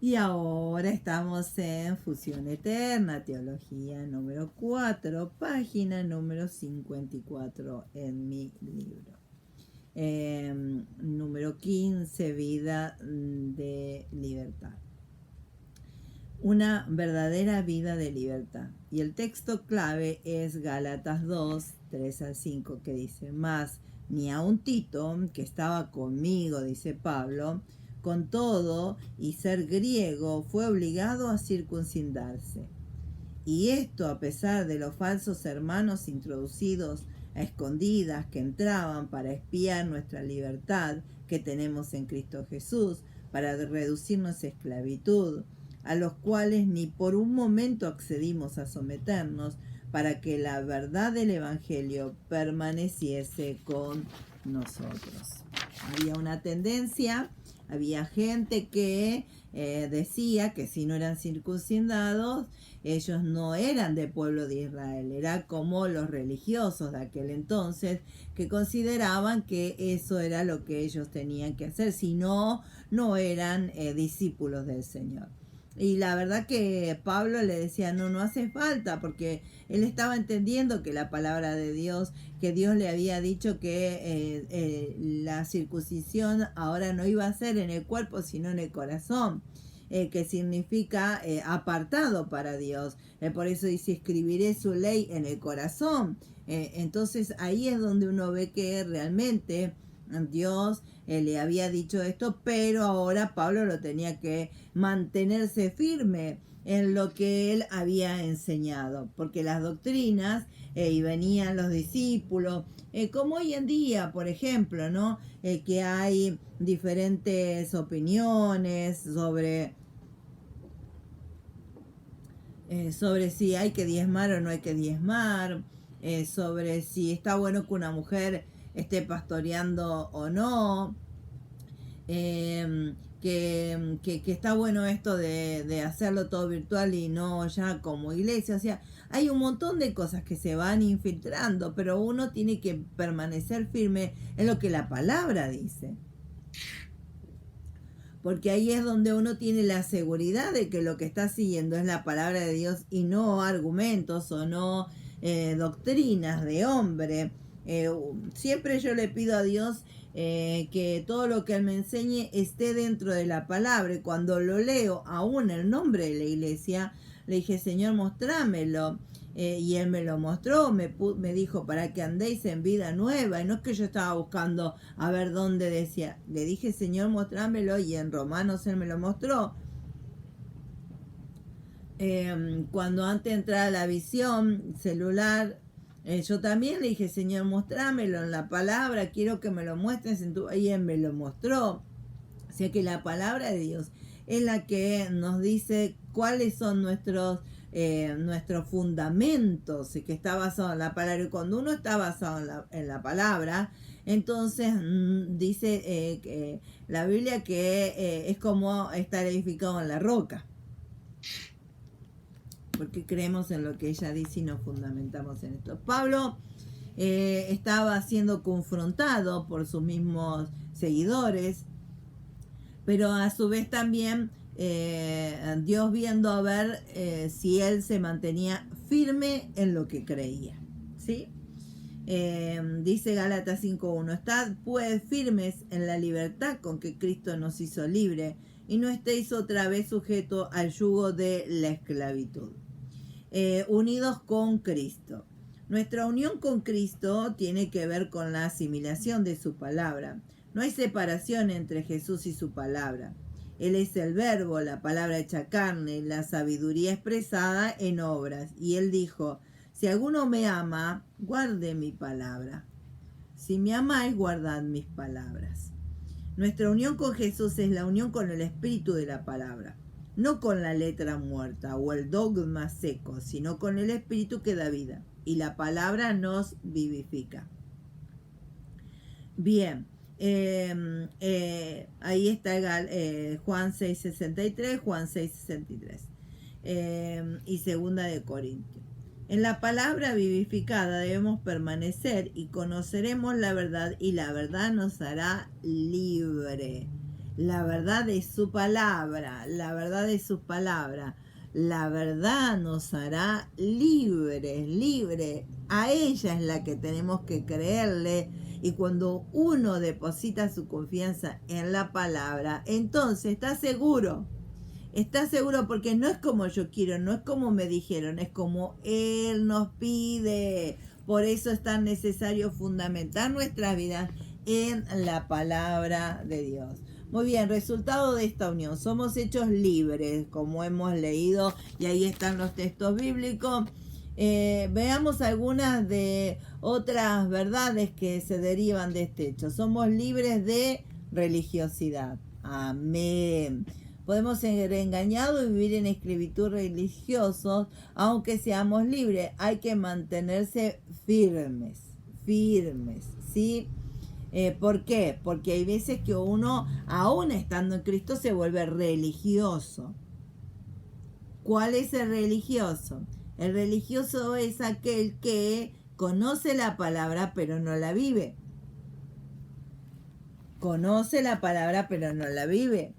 Y ahora estamos en Fusión Eterna, Teología número 4, página número 54 en mi libro. Número 15, Vida de Libertad. Una verdadera vida de libertad. Y el texto clave es Gálatas 2, 3 al 5, que dice: Más ni aun Tito, que estaba conmigo, dice Pablo, con todo y ser griego, fue obligado a circuncidarse. Y esto a pesar de los falsos hermanos introducidos a escondidas que entraban para espiar nuestra libertad que tenemos en Cristo Jesús, para reducirnos a esclavitud, a los cuales ni por un momento accedimos a someternos, para que la verdad del Evangelio permaneciese con nosotros. Había una tendencia, había gente que decía que si no eran circuncidados, ellos no eran del pueblo de Israel, era como los religiosos de aquel entonces, que consideraban que eso era lo que ellos tenían que hacer, si no, no eran discípulos del Señor. Y la verdad que Pablo le decía, no hace falta, porque él estaba entendiendo que la palabra de Dios, que Dios le había dicho que la circuncisión ahora no iba a ser en el cuerpo, sino en el corazón, que significa apartado para Dios. Por eso dice, escribiré su ley en el corazón. Entonces ahí es donde uno ve que realmente Dios le había dicho esto, pero ahora Pablo lo tenía que mantenerse firme en lo que él había enseñado, porque las doctrinas y venían los discípulos, como hoy en día, por ejemplo, ¿no? Que hay diferentes opiniones sobre si hay que diezmar o no hay que diezmar, sobre si está bueno que una mujer esté pastoreando o no, que está bueno esto de hacerlo todo virtual y no ya como iglesia. O sea, hay un montón de cosas que se van infiltrando, pero uno tiene que permanecer firme en lo que la palabra dice. Porque ahí es donde uno tiene la seguridad de que lo que está siguiendo es la palabra de Dios y no argumentos o no doctrinas de hombre. Siempre yo le pido a Dios que todo lo que Él me enseñe esté dentro de la palabra. Y cuando lo leo, aún el nombre de la iglesia, le dije, Señor, mostrámelo. Y Él me lo mostró, me dijo, para que andéis en vida nueva. Y no es que yo estaba buscando a ver dónde decía. Le dije, Señor, mostrámelo, y en Romanos Él me lo mostró. Cuando antes de entrar a la visión celular, yo también le dije, Señor, mostrámelo en la palabra, quiero que me lo muestres en tu... Y Él me lo mostró. O sea que la palabra de Dios es la que nos dice cuáles son nuestros fundamentos, que está basado en la palabra. Y cuando uno está basado en la palabra, entonces dice la Biblia que es como estar edificado en la roca, porque creemos en lo que ella dice y nos fundamentamos en esto. Pablo estaba siendo confrontado por sus mismos seguidores, pero a su vez también Dios viendo a ver si él se mantenía firme en lo que creía, ¿sí? Dice Gálatas 5:1, estad pues firmes en la libertad con que Cristo nos hizo libre, y no estéis otra vez sujetos al yugo de la esclavitud. Unidos con Cristo. Nuestra unión con Cristo tiene que ver con la asimilación de su palabra. No hay separación entre Jesús y su palabra. Él es el verbo, la palabra hecha carne, la sabiduría expresada en obras. Y Él dijo, si alguno me ama, guarde mi palabra. Si me amáis, guardad mis palabras. Nuestra unión con Jesús es la unión con el espíritu de la palabra. No con la letra muerta o el dogma seco, sino con el espíritu que da vida. Y la palabra nos vivifica. Bien, ahí está Juan 6:63, Juan 6:63 y segunda de Corintios. En la palabra vivificada debemos permanecer y conoceremos la verdad, y la verdad nos hará libre. la verdad de su palabra, la verdad de sus palabras. La verdad nos hará libres, libres. A ella es la que tenemos que creerle. Y cuando uno deposita su confianza en la palabra, entonces está seguro. Está seguro porque no es como yo quiero, no es como me dijeron, es como Él nos pide. Por eso es tan necesario fundamentar nuestras vidas en la palabra de Dios. Muy bien, resultado de esta unión. Somos hechos libres, como hemos leído, y ahí están los textos bíblicos. Veamos algunas de otras verdades que se derivan de este hecho. Somos libres de religiosidad. Amén. Podemos ser engañados y vivir en esclavitud religiosos, aunque seamos libres. Hay que mantenerse firmes, ¿sí? ¿Por qué? Porque hay veces que uno, aún estando en Cristo, se vuelve religioso. ¿Cuál es el religioso? El religioso es aquel que conoce la palabra pero no la vive. Conoce la palabra pero no la vive.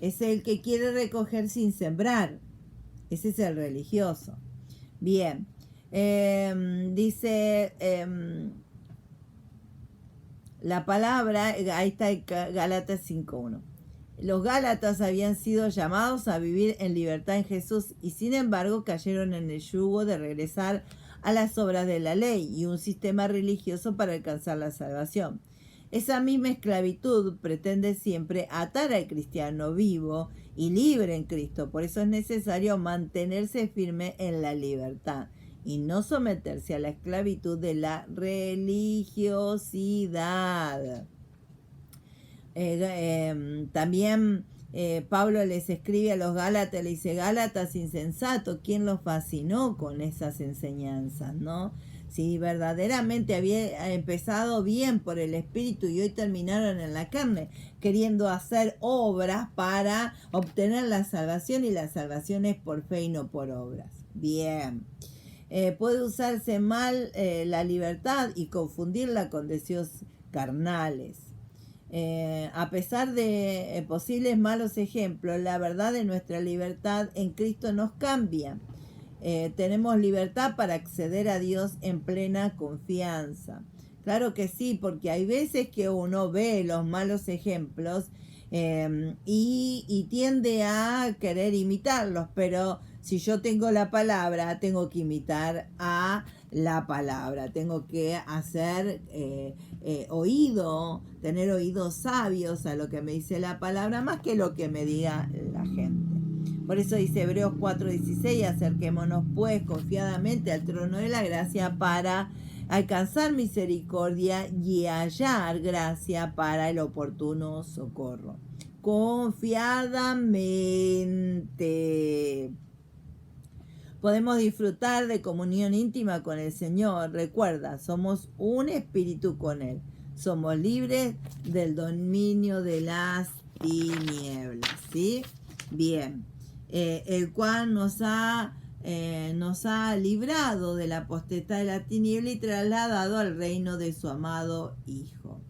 Es el que quiere recoger sin sembrar. Ese es el religioso. Bien. Dice la palabra, ahí está Gálatas 5:1. Los Gálatas habían sido llamados a vivir en libertad en Jesús y sin embargo cayeron en el yugo de regresar a las obras de la ley y un sistema religioso para alcanzar la salvación. Esa misma esclavitud pretende siempre atar al cristiano vivo y libre en Cristo. Por eso es necesario mantenerse firme en la libertad y no someterse a la esclavitud de la religiosidad. También Pablo les escribe a los Gálatas, le dice: Gálatas insensato, ¿quién los fascinó con esas enseñanzas? ¿No? Si verdaderamente había empezado bien por el Espíritu y hoy terminaron en la carne, queriendo hacer obras para obtener la salvación, y la salvación es por fe y no por obras. Bien. Puede usarse mal la libertad y confundirla con deseos carnales. A pesar de posibles malos ejemplos, la verdad de nuestra libertad en Cristo nos cambia. Tenemos libertad para acceder a Dios en plena confianza. Claro que sí, porque hay veces que uno ve los malos ejemplos y tiende a querer imitarlos, pero si yo tengo la palabra, tengo que imitar a la palabra, tengo que hacer tener oídos sabios a lo que me dice la palabra, más que lo que me diga la gente. Por eso dice Hebreos 4:16, acerquémonos pues confiadamente al trono de la gracia para alcanzar misericordia y hallar gracia para el oportuno socorro. Confiadamente podemos disfrutar de comunión íntima con el Señor. Recuerda, somos un espíritu con Él. Somos libres del dominio de las tinieblas, ¿sí? Bien. El cual nos ha librado de la potestad de la tiniebla y trasladado al reino de su amado Hijo.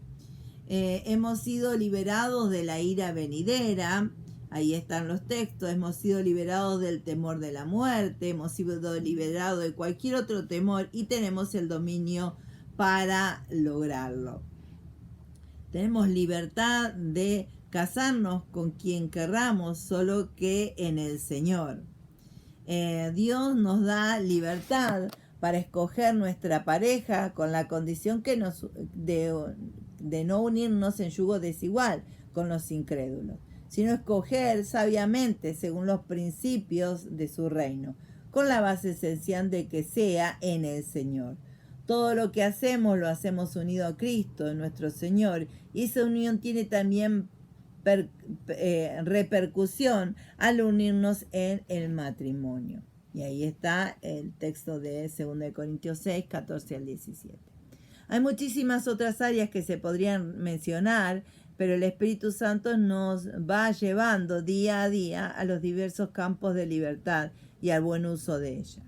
Hemos sido liberados de la ira venidera. Ahí están los textos. Hemos sido liberados del temor de la muerte. Hemos sido liberados de cualquier otro temor y tenemos el dominio para lograrlo. Tenemos libertad de casarnos con quien querramos, solo que en el Señor. Dios nos da libertad para escoger nuestra pareja con la condición que de no unirnos en yugo desigual con los incrédulos, sino escoger sabiamente según los principios de su reino, con la base esencial de que sea en el Señor. Todo lo que hacemos lo hacemos unido a Cristo, nuestro Señor, y esa unión tiene también repercusión al unirnos en el matrimonio. Y ahí está el texto de 2 Corintios 6, 14 al 17. Hay muchísimas otras áreas que se podrían mencionar, pero el Espíritu Santo nos va llevando día a día a los diversos campos de libertad y al buen uso de ella.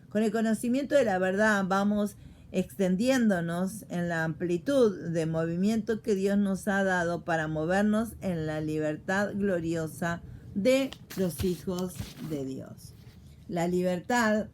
Con el conocimiento de la verdad vamos extendiéndonos en la amplitud de movimiento que Dios nos ha dado para movernos en la libertad gloriosa de los hijos de Dios. La libertad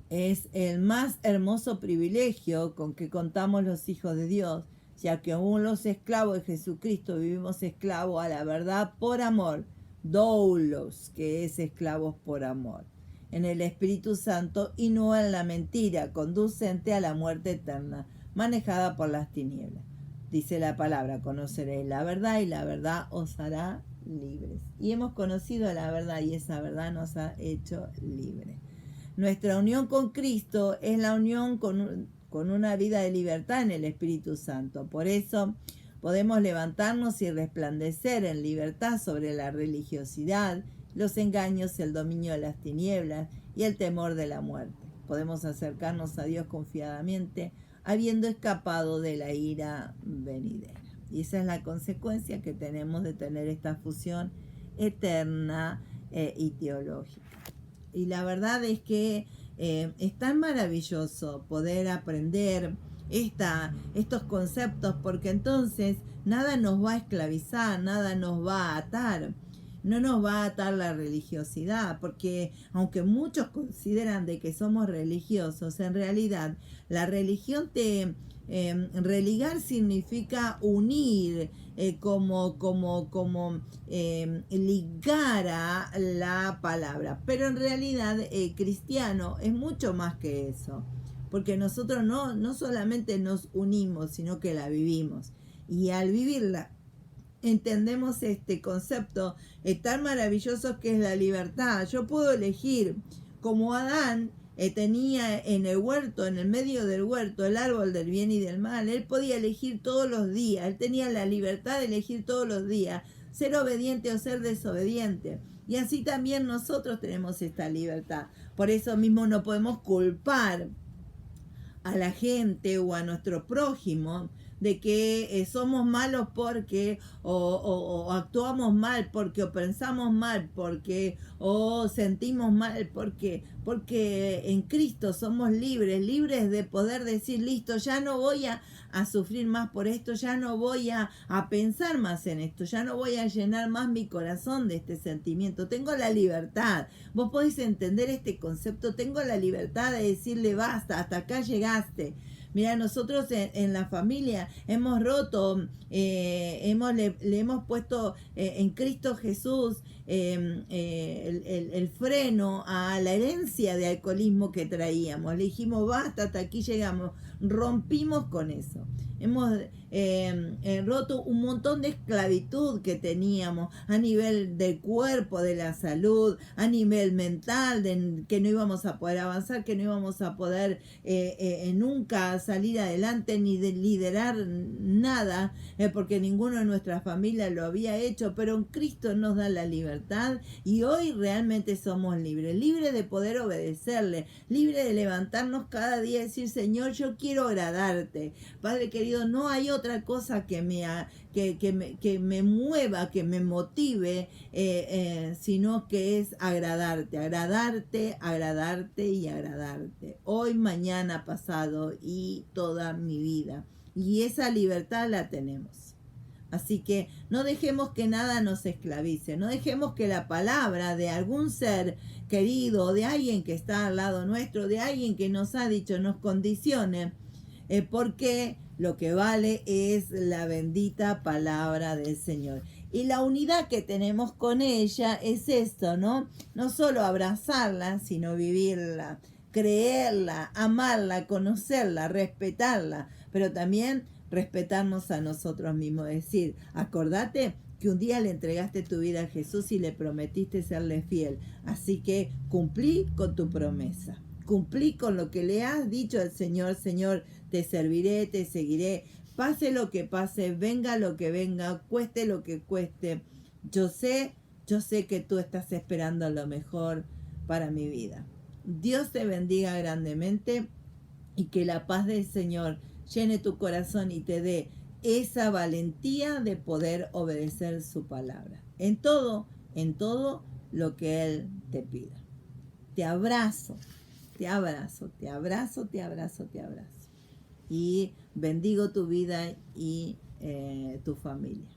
es el más hermoso privilegio con que contamos los hijos de Dios, ya que aún los esclavos de Jesucristo vivimos esclavos a la verdad por amor, doulos, que es esclavos por amor, en el Espíritu Santo y no en la mentira, conducente a la muerte eterna, manejada por las tinieblas. Dice la palabra, conoceréis la verdad y la verdad os hará libres. Y hemos conocido la verdad y esa verdad nos ha hecho libres. Nuestra unión con Cristo es la unión con una vida de libertad en el Espíritu Santo. Por eso podemos levantarnos y resplandecer en libertad sobre la religiosidad, los engaños, el dominio de las tinieblas y el temor de la muerte. Podemos acercarnos a Dios confiadamente, habiendo escapado de la ira venidera. Y esa es la consecuencia que tenemos de tener esta fusión eterna y teológica. Y la verdad es que es tan maravilloso poder aprender estos conceptos, porque entonces nada nos va a esclavizar, nada nos va a atar. No nos va a atar la religiosidad, porque aunque muchos consideran de que somos religiosos, en realidad la religión religar significa unir, ligar a la palabra. Pero en realidad cristiano es mucho más que eso, porque nosotros no solamente nos unimos, sino que la vivimos. Y al vivirla, entendemos este concepto tan maravilloso que es la libertad. Yo puedo elegir, como Adán tenía en el huerto, en el medio del huerto, el árbol del bien y del mal. Él podía elegir todos los días, él tenía la libertad de elegir todos los días, ser obediente o ser desobediente. Y así también nosotros tenemos esta libertad. Por eso mismo no podemos culpar a la gente o a nuestro prójimo de que somos malos porque o actuamos mal porque o pensamos mal porque o sentimos mal porque en Cristo somos libres de poder decir listo, ya no voy a sufrir más por esto, ya no voy a pensar más en esto, ya no voy a llenar más mi corazón de este sentimiento. Tengo la libertad. Vos podés entender este concepto. Tengo la libertad de decirle basta, hasta acá llegaste. Mira, nosotros en la familia hemos roto, le hemos puesto en Cristo Jesús el freno a la herencia de alcoholismo que traíamos. Le dijimos basta, hasta aquí llegamos. Rompimos con eso. Hemos roto un montón de esclavitud que teníamos a nivel del cuerpo, de la salud, a nivel mental, que no íbamos a poder avanzar, que no íbamos a poder nunca salir adelante ni de liderar nada, porque ninguno de nuestra familia lo había hecho, pero en Cristo nos da la libertad y hoy realmente somos libres de poder obedecerle, libres de levantarnos cada día y decir, Señor, yo quiero agradarte. Padre querido, no hay otra cosa que me mueva, que me motive, sino que es agradarte y agradarte. Hoy, mañana, pasado y toda mi vida. Y esa libertad la tenemos. Así que no dejemos que nada nos esclavice, no dejemos que la palabra de algún ser querido, de alguien que está al lado nuestro, de alguien que nos ha dicho, nos condicione, porque lo que vale es la bendita palabra del Señor. Y la unidad que tenemos con ella es esto, ¿no? No solo abrazarla, sino vivirla, creerla, amarla, conocerla, respetarla, pero también respetarnos a nosotros mismos. Es decir, acordate que un día le entregaste tu vida a Jesús y le prometiste serle fiel. Así que cumplí con tu promesa. Cumplí con lo que le has dicho al Señor. Señor, te serviré, te seguiré. Pase lo que pase, venga lo que venga, cueste lo que cueste. Yo sé que tú estás esperando lo mejor para mi vida. Dios te bendiga grandemente y que la paz del Señor llene tu corazón y te dé esa valentía de poder obedecer su palabra. En todo lo que Él te pida. Te abrazo te abrazo, te abrazo, te abrazo, te abrazo. Y bendigo tu vida y tu familia.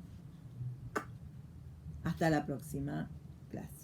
Hasta la próxima clase.